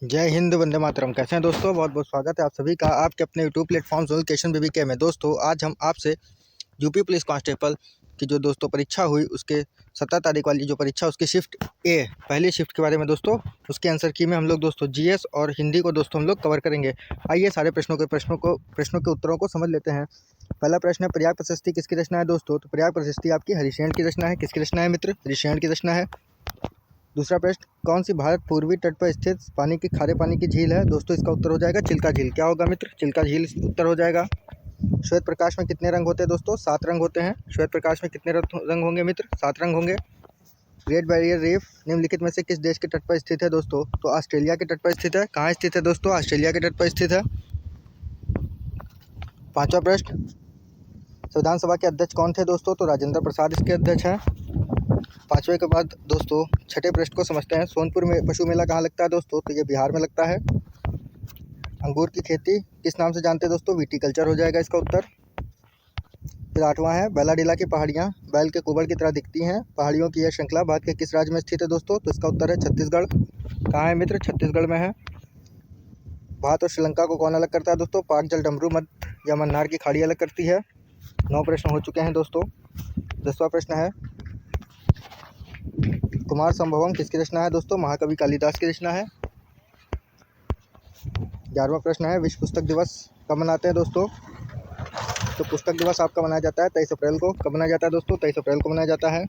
जय हिंद, वंदे मातरम। कैसे हैं दोस्तों? बहुत बहुत स्वागत है आप सभी का आपके अपने यूट्यूब प्लेटफॉर्म सोल्यूशन बीबीके में। दोस्तों आज हम आपसे यूपी पुलिस कांस्टेबल की जो दोस्तों परीक्षा हुई उसके 17 तारीख वाली जो परीक्षा उसकी शिफ्ट ए पहली शिफ्ट के बारे में दोस्तों उसके आंसर की में हम लोग दोस्तों जीएस और हिंदी को दोस्तों हम लोग कवर करेंगे। आइए सारे प्रश्नों के उत्तरों को समझ लेते हैं। पहला प्रश्न है, प्रयाग प्रशस्ति किसकी रचना है दोस्तों? तो प्रयाग प्रशस्ति आपकी हरिशेन की रचना है। किसकी रचना है मित्र? हरिशेन की रचना है। दूसरा प्रश्न, कौन सी भारत पूर्वी तट पर स्थित पानी की खारे पानी की झील है दोस्तों? इसका उत्तर हो जाएगा चिल्का झील। क्या होगा मित्र? चिल्का झील उत्तर हो जाएगा। श्वेत प्रकाश में कितने रंग होते हैं दोस्तों? 7 रंग होते हैं। श्वेत प्रकाश में कितने रंग होंगे मित्र? 7 रंग होंगे। ग्रेट बैरियर रीफ निम्नलिखित में से किस देश के तट पर स्थित है दोस्तों? तो ऑस्ट्रेलिया के तट पर स्थित है। कहाँ स्थित है दोस्तों? ऑस्ट्रेलिया के तट पर स्थित है। पांचवा प्रश्न, संविधान सभा के अध्यक्ष कौन थे दोस्तों? तो राजेंद्र प्रसाद इसके अध्यक्ष हैं। पांचवे के बाद दोस्तों छठे प्रश्न को समझते हैं। सोनपुर में पशु मेला कहाँ लगता है दोस्तों? तो ये बिहार में लगता है। अंगूर की खेती किस नाम से जानते हैं दोस्तों? विटीकल्चर हो जाएगा इसका उत्तर। फिर आठवां है, बैलाडीला की पहाड़ियाँ बैल के कुबड़ की तरह दिखती हैं। पहाड़ियों की यह श्रृंखला भारत के किस राज्य में स्थित है दोस्तों? तो इसका उत्तर है छत्तीसगढ़। कहाँ है मित्र? छत्तीसगढ़ में है। भारत और श्रीलंका को कौन अलग करता है दोस्तों? पाक जल डमरू मध्य या मन्नार की खाड़ी अलग करती है। 9 प्रश्न हो चुके हैं दोस्तों। 10वां प्रश्न है, कुमार संभवम किसकी रचना है दोस्तों? महाकवि कालिदास की रचना है। 11वां प्रश्न है, विश्व पुस्तक दिवस कब मनाते हैं दोस्तों? तो पुस्तक दिवस आपका मनाया जाता है 23 अप्रैल को। कब मनाया जाता है दोस्तों? 23 अप्रैल को मनाया जाता है।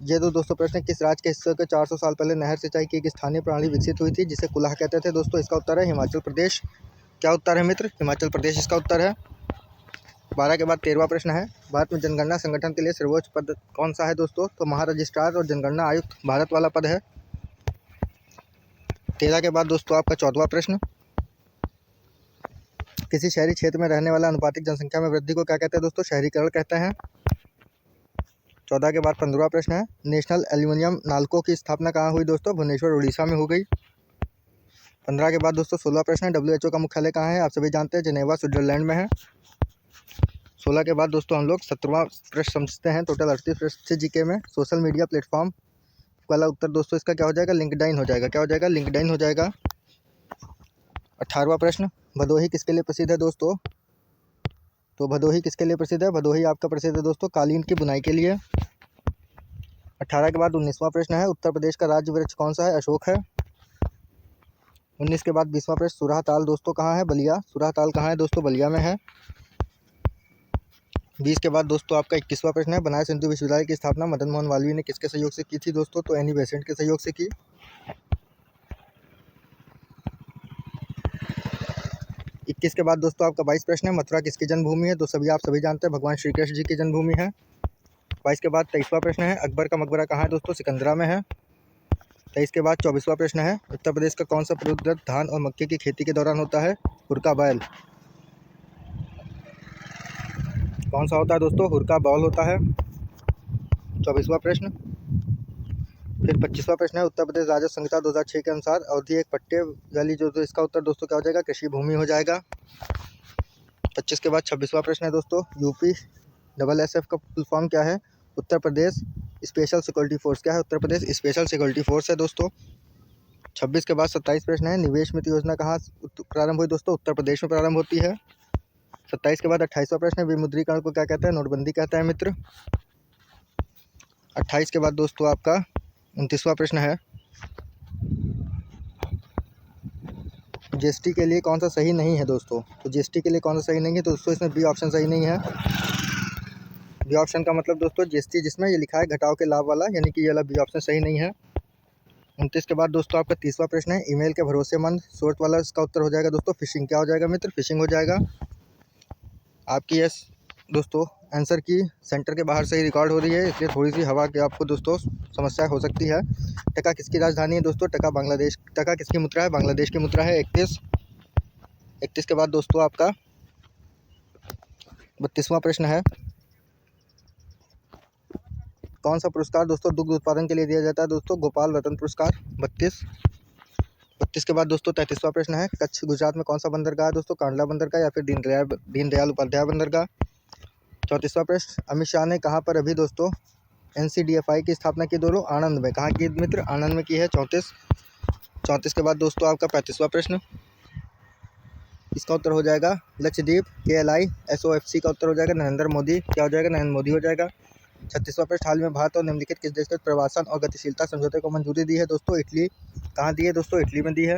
ये दोस्तों प्रश्न, किस राज्य के हिस्से के 400 साल पहले नहर सिंचाई की एक स्थानीय प्रणाली विकसित हुई थी जिसे कुलाह कहते थे दोस्तों? इसका उत्तर है हिमाचल प्रदेश। क्या उत्तर है मित्र? हिमाचल प्रदेश इसका उत्तर है। 12 के बाद 13वां प्रश्न है, भारत में जनगणना संगठन के लिए सर्वोच्च पद कौन सा है दोस्तों? तो महारजिस्ट्रार और जनगणना आयुक्त भारत वाला पद है। 13 के बाद दोस्तों आपका 14वां प्रश्न, किसी शहरी क्षेत्र में रहने वाला अनुपातिक जनसंख्या में वृद्धि को क्या कहते हैं दोस्तों? शहरीकरण कहते हैं। 14 के बाद 15वां प्रश्न है, नेशनल एल्यूमिनियम नाल्को की स्थापना कहाँ हुई दोस्तों? भुवनेश्वर उड़ीसा में हो गई। 15 के बाद दोस्तों 16वां प्रश्न है, WHO का मुख्यालय कहाँ है? आप सभी जानते हैं जेनेवा स्विट्जरलैंड में है। 16 के बाद दोस्तों हम लोग 17वां प्रश्न समझते हैं। टोटल 38 प्रश्न थे जीके में। सोशल मीडिया प्लेटफॉर्म वाला उत्तर दोस्तों इसका क्या हो जाएगा? लिंक्डइन हो जाएगा। क्या हो जाएगा? लिंक्डइन हो जाएगा। 18वां प्रश्न, भदोही किसके लिए प्रसिद्ध है दोस्तों? तो भदोही किसके लिए प्रसिद्ध है? भदोही आपका प्रसिद्ध है दोस्तों कालीन की बुनाई के लिए। 18 के बाद 19वां प्रश्न है, उत्तर प्रदेश का राज्य वृक्ष कौन सा है? अशोक है। 19 के बाद 20वां प्रश्न, सुराह ताल दोस्तों कहाँ है? बलिया। सुराह ताल कहाँ है दोस्तों? बलिया में है। 20 के बाद दोस्तों आपका 21वां प्रश्न है, बनारस हिंदू विश्वविद्यालय की स्थापना मदन मोहन मालवीय ने किसके सहयोग से की थी दोस्तों? तो एनी बेसेंट के सहयोग से की। 21 के बाद दोस्तों आपका 22 प्रश्न है, मथुरा किसकी जन्मभूमि है? तो आप सभी जानते हैं भगवान श्री कृष्ण जी की जन्मभूमि है। 22 के बाद 23वां प्रश्न है, अकबर का मकबरा कहाँ है दोस्तों? सिकंदरा में है। 23 के बाद 24वां प्रश्न है, उत्तर प्रदेश का कौन सा प्रोडक्ट धान और मक्के की खेती के दौरान होता है? हुरका बैल। कौन सा होता है दोस्तों? हुरका बॉल होता है। 24वां प्रश्न। फिर 25वां प्रश्न है, उत्तर प्रदेश राजस्व संहिता 2006 के अनुसार अवधि एक पट्टे वाली जो इसका उत्तर दोस्तों क्या हो जाएगा? कृषि भूमि हो जाएगा। 25 के बाद 26वां प्रश्न है दोस्तों, UPSSF का फुल फॉर्म क्या है? Uttar Pradesh special security force. क्या है? Uttar Pradesh special security force है दोस्तों। 26 के बाद 27 प्रश्न है, निवेश मित्र योजना कहाँ प्रारंभ हुई दोस्तों? उत्तर प्रदेश में प्रारंभ होती है। 27 के बाद 28वां प्रश्न है, विमुद्रीकरण को क्या कहते हैं? नोटबंदी कहता है मित्र। 28 के बाद दोस्तों आपका 29वां प्रश्न है, जीएसटी के लिए कौन सा सही नहीं है दोस्तों? तो जीएसटी के लिए कौन सा सही नहीं है तो दोस्तों इसमें बी ऑप्शन सही नहीं है। बी ऑप्शन का मतलब दोस्तों जीएसटी जिसमें ये लिखा है घटाव के लाभ वाला, यानी कि ये वाला बी ऑप्शन सही नहीं है। 29 के बाद दोस्तों आपका 30वां प्रश्न है, ईमेल के भरोसेमंद सोर्स वाला, इसका उत्तर हो जाएगा दोस्तों फिशिंग। क्या हो जाएगा मित्र? फिशिंग हो जाएगा। आपकी यस दोस्तों आंसर की सेंटर के बाहर से ही रिकॉर्ड हो रही है, इसलिए थोड़ी सी हवा की आपको दोस्तों समस्या हो सकती है। टका किसकी राजधानी है दोस्तों? टका बांग्लादेश। टका किसकी मुद्रा है? बांग्लादेश की मुद्रा है। 31 के बाद दोस्तों आपका 32वां प्रश्न है, कौन सा पुरस्कार दोस्तों दुग्ध उत्पादन के लिए दिया जाता है दोस्तों? गोपाल रत्न पुरस्कार। 32 के बाद दोस्तों 33वां प्रश्न है, कच्छ गुजरात में कौन सा बंदरगाह है दोस्तों? कांडला बंदरगाह या फिर दीनदयाल उपाध्याय बंदरगाह। 34वां प्रश्न, अमित शाह ने कहाँ पर अभी दोस्तों NCDFI की स्थापना की दोस्तों? आनंद में। कहाँ की मित्र? आनंद में की है। 34 34 के बाद दोस्तों आपका 35वां प्रश्न, इसका उत्तर हो जाएगा लक्षद्वीप। KLI SOFC का उत्तर हो जाएगा नरेंद्र मोदी। क्या हो जाएगा? नरेंद्र मोदी हो जाएगा। 36वां प्रश्न, हाल में भारत और निम्नलिखित किस देश ने प्रवासन और गतिशीलता समझौते को मंजूरी दी है? दोस्तों इटली। कहाँ दी है दोस्तों? इटली में दी है।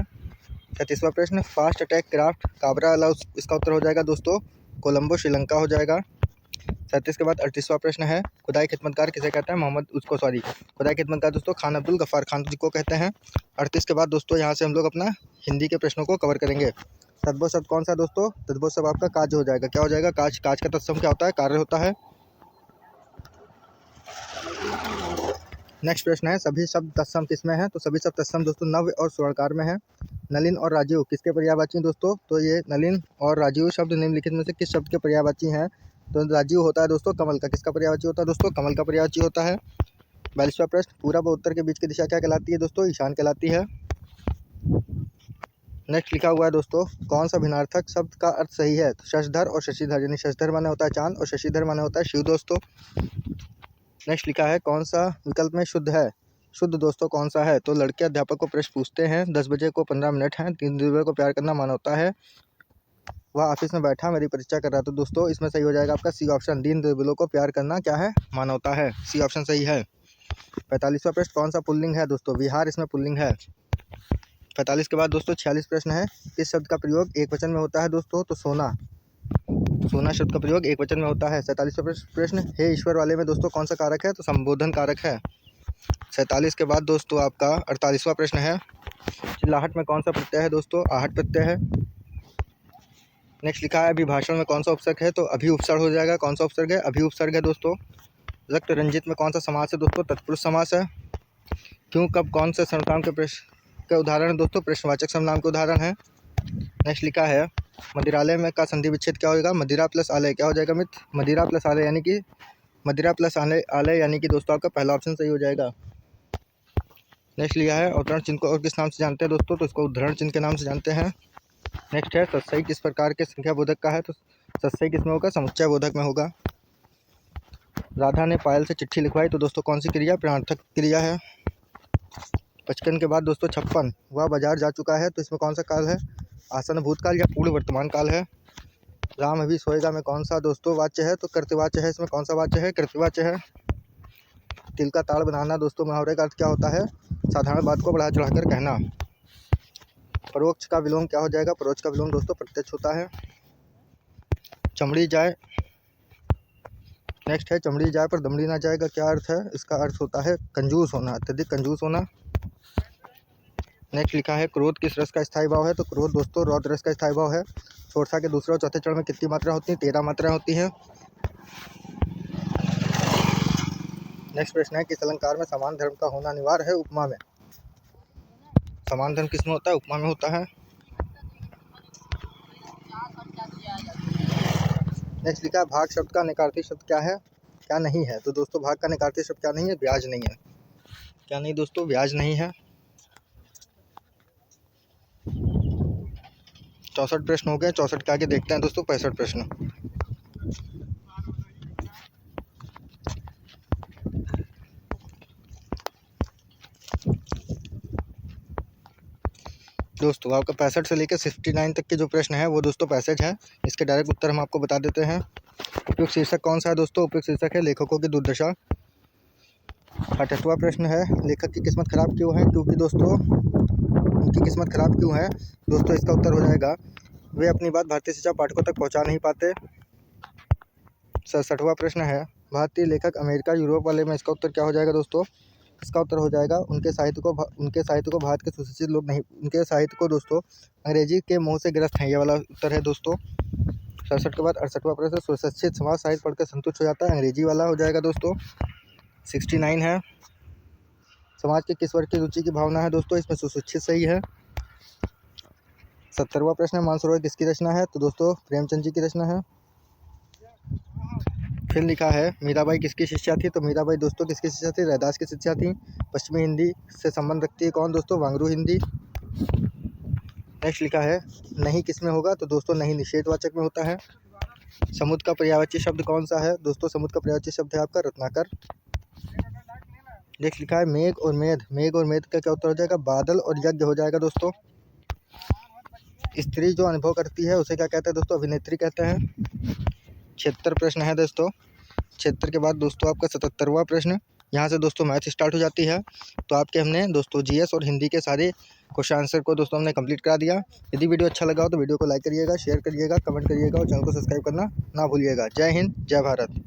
36वां प्रश्न, fast attack craft Kabra allow, इसका उत्तर हो जाएगा दोस्तों कोलंबो, श्रीलंका हो जाएगा। 37 के बाद 38वां प्रश्न है, खुदाई खिदमतगार किसे कहते हैं? खुदाई खिदमतगार दोस्तों खान अब्दुल गफ्फार खान जी को कहते हैं। 38 के बाद दोस्तों यहाँ से हम लोग अपना हिंदी के प्रश्नों को कवर करेंगे। तद्भव शब्द कौन सा दोस्तों? तद्भव शब्द आपका काज हो जाएगा। क्या हो जाएगा? काज। काज का तत्सम क्या होता है? कार्य होता है। नेक्स्ट प्रश्न है, सभी शब्द तत्सम किसमें है? तो सभी शब्द तत्सम दोस्तों नव्य और स्वर्णकार में है। नलिन और राजीव किसके पर्यायवाची दोस्तों? तो ये नलिन और राजीव शब्द निम्नलिखित में से किस शब्द के पर्यायवाची हैं? तो राजीव होता है दोस्तों कमल का। किसका पर्यायवाची होता है दोस्तों? कमल का पर्यायवाची होता है। 42वां प्रश्न, पूरब और उत्तर के बीच की दिशा क्या कहलाती है दोस्तों? ईशान कहलाती है। नेक्स्ट लिखा हुआ है दोस्तों, कौन सा भिन्नार्थक शब्द का अर्थ सही है? तो शशधर और शशिधर, यानी शशधर माने होता है चांद और शशिधर माने होता है शिव दोस्तों। नेक्स्ट लिखा है, कौन सा विकल्प में शुद्ध है? शुद्ध दोस्तों कौन सा है? तो लड़के अध्यापक को प्रश्न पूछते हैं, 10 बजे को 15 मिनट हैं, दीन दुबे को प्यार करना मानवता है, वह ऑफिस में बैठा मेरी परीक्षा कर रहा। तो दोस्तों इसमें सही हो जाएगा आपका सी ऑप्शन, दीन दुबलों को प्यार करना क्या है? मानवता है। सी ऑप्शन सही है। 45वां प्रश्न, कौन सा पुल्लिंग है दोस्तों? विहार इसमें पुल्लिंग है। 45 के बाद दोस्तों 46 प्रश्न है, किस शब्द का प्रयोग एक वचन में होता है दोस्तों? तो सोना। सोना शब्द का प्रयोग एक वचन में होता है। 47वां प्रश्न, हे ईश्वर वाले में दोस्तों कौन सा कारक है? तो संबोधन कारक है। 47 के बाद दोस्तों आपका 48वां प्रश्न है, चिल्लाहट में कौन सा प्रत्यय है दोस्तों? आहट प्रत्यय है। नेक्स्ट लिखा है, अभिभाषण में कौन सा उपसर्ग है? तो अभी उपसर्ग हो जाएगा। कौन सा उपसर्ग है? अभी उपसर्ग है दोस्तों। रक्त रंजित में कौन सा समास है दोस्तों? तत्पुरुष समास है। क्यों कब कौन से सर्वनाम के प्रश्न का उदाहरण है दोस्तों? प्रश्नवाचक सर्वनाम के उदाहरण है। नेक्स्ट लिखा है, मदिरालय में का संधि विच्छेद क्या होगा? मदिरा प्लस आलय। क्या हो जाएगा मित्र? मदिरा प्लस आलय यानी कि मदिरा प्लस आलय यानी कि दोस्तों आपका पहला ऑप्शन सही हो जाएगा। नेक्स्ट लिया है, अवतरण चिन्ह को और किस नाम से जानते हैं दोस्तों? तो इसको उद्धरण चिन्ह के नाम से जानते हैं। नेक्स्ट है, सत्सई किस प्रकार के संख्या बोधक का है? तो सत्सई किस में होगा? समुच्चय बोधक में होगा। राधा ने पायल से चिट्ठी लिखवाई, तो दोस्तों कौन सी क्रिया? प्रणार्थक क्रिया है। 55 के बाद दोस्तों 56, वह बाजार जा चुका है, तो इसमें कौन सा काल है? आसन भूतकाल या पूर्ण वर्तमान काल है। राम अभी सोएगा में कौन सा दोस्तों वाच्य है? तो कृत्यवाच्य है। इसमें कौन सा वाच्य है? कृत्यवाच्य है। तिल का ताड़ बनाना दोस्तों मुहावरे का अर्थ क्या होता है? साधारण बात को बढ़ा चढ़ाकर कहना। परोक्ष का विलोम क्या हो जाएगा? परोक्ष का विलोम दोस्तों प्रत्यक्ष होता है। चमड़ी जाए, नेक्स्ट है, चमड़ी जाए पर दमड़ी ना जाएगा, क्या अर्थ है? इसका अर्थ होता है कंजूस होना, अत्यधिक कंजूस होना। नेक्स्ट लिखा है, क्रोध किस रस का स्थायी भाव है? तो क्रोध दोस्तों रौद्र रस का स्थायी भाव है। सोरठा के दूसरे और चौथे चरण में कितनी मात्रा होती है? 13 मात्राएं होती हैं। नेक्स्ट प्रश्न है, किस अलंकार में समान धर्म का होना अनिवार्य है? उपमा में। समान धर्म किस में होता है? उपमा में होता है। नेक्स्ट लिखा है, भाग शब्द का निकार्थी शब्द क्या है? क्या नहीं है? तो दोस्तों भाग का निकार्थी शब्द क्या नहीं है? ब्याज नहीं है। क्या नहीं दोस्तों? ब्याज नहीं है। 64 प्रश्न हो गए। 64 के आगे देखते हैं दोस्तों 65 प्रश्न। दोस्तों आपका 65 से लेकर 69 तक के जो प्रश्न है वो दोस्तों पैसेज है। इसके डायरेक्ट उत्तर हम आपको बता देते हैं। उपयुक्त शीर्षक कौन सा है दोस्तों? उपयुक्त शीर्षक है लेखकों की दुर्दशा। 68वां प्रश्न है, लेखक की किस्मत खराब क्यों है? क्योंकि दोस्तों उनकी किस्मत खराब क्यों है? दोस्तों इसका उत्तर हो जाएगा, वे अपनी बात भारतीय शिक्षा पाठकों तक पहुंचा नहीं पाते। 67वां प्रश्न है, भारतीय लेखक अमेरिका यूरोप वाले में, इसका उत्तर क्या हो जाएगा दोस्तों? इसका उत्तर हो जाएगा, उनके साहित्य को भारत के सुशिक्षित लोग नहीं, उनके साहित्य को दोस्तों अंग्रेजी के मोह से ग्रस्त हैं। ये वाला उत्तर है दोस्तों। 67 के बाद 68वां प्रश्न, सुशिक्षित समाज साहित्य पढ़कर संतुष्ट हो जाता है, अंग्रेजी वाला हो जाएगा दोस्तों। 69 है, समाज के किस वर्ग की रुचि की भावना है दोस्तों? इसमें सुशिक्षित सही है। 70वां प्रश्न है, मानसरोवर किसकी रचना है? तो दोस्तों प्रेमचंद जी की रचना है। फिर लिखा है, मीराबाई किसकी शिष्या थी? तो मीराबाई दोस्तों किसकी शिष्या थी? रैदास की शिष्या थी। पश्चिमी हिंदी से संबंध रखती है कौन दोस्तों? वांगरू हिंदी। नेक्स्ट लिखा है, नहीं किस में होगा? तो दोस्तों नहीं निषेधवाचक में होता है। समुद्र का पर्यायवाची शब्द कौन सा है दोस्तों? समुद्र का पर्यायवाची शब्द है आपका रत्नाकर। देख लिखा है मेघ और मेध। मेघ और मेध का क्या उत्तर हो जाएगा? बादल और यज्ञ हो जाएगा दोस्तों। स्त्री जो अनुभव करती है उसे क्या कहते हैं दोस्तों? अभिनेत्री कहते हैं। 76 प्रश्न है दोस्तों। 76 के बाद दोस्तों आपका 77वां प्रश्न। यहाँ से दोस्तों मैथ स्टार्ट हो जाती है। तो आपके हमने दोस्तों जीएस और हिंदी के सारे क्वेश्चन आंसर को दोस्तों हमने कंप्लीट करा दिया। यदि वीडियो अच्छा लगा हो तो वीडियो को लाइक करिएगा, शेयर करिएगा, कमेंट करिएगा और चैनल को सब्सक्राइब करना ना भूलिएगा। जय हिंद, जय भारत।